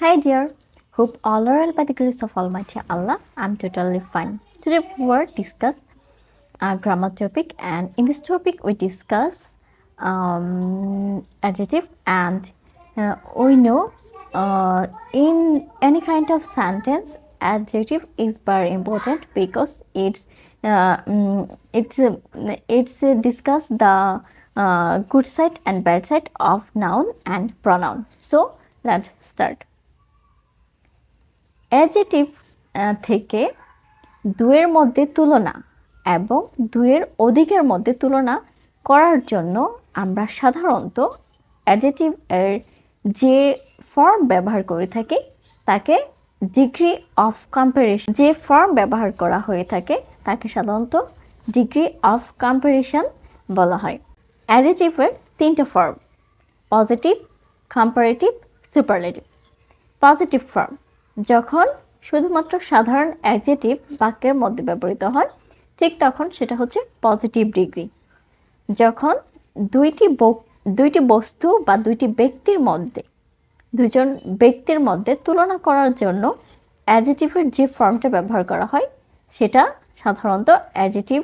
Hi dear, hope all are well by the grace of Almighty Allah. I'm totally fine. Today we will discuss a grammar topic, and in this topic we discuss adjective, and we know in any kind of sentence adjective is very important because it's discuss the good side and bad side of noun and pronoun. So let's start. Adjective থেকে দুয়ের মধ্যে তুলনা এবং দুয়ের অধিকের মধ্যে তুলনা করার জন্য আমরা সাধারণত অ্যাডজেক্টিভ এর যে ফর্ম ব্যবহার করে থাকি তাকে ডিগ্রি অফ কম্পারিশন যে ফর্ম ব্যবহার করা হয়ে থাকে তাকে সাধারণত ডিগ্রি অফ কম্পারিশন বলা হয়। অ্যাডজেক্টিভের তিনটা form: positive, comparative, superlative. Positive form যখন শুধুমাত্র সাধারণ অ্যাডজেক্টিভ বাক্যের মধ্যে ব্যবহৃত হয় ঠিক তখন সেটা হচ্ছে পজিটিভ ডিগ্রি। যখন দুইটি বস্তু বা দুজন ব্যক্তির মধ্যে তুলনা করার জন্য অ্যাডজেক্টিভের যে ফর্মটা ব্যবহার করা হয় সেটা সাধারণত অ্যাডজেক্টিভ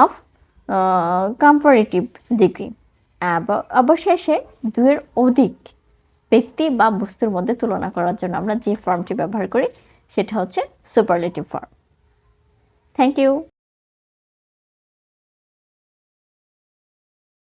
অফ কম্পারেটিভ ডিগ্রি। অবশেষে দুয়ের অধিক ব্যক্তি বা বস্তুর মধ্যে তুলনা করার জন্য আমরা যে ফর্মটি ব্যবহার করি সেটা হচ্ছে সুপারলেটিভ ফর্ম। Thank you.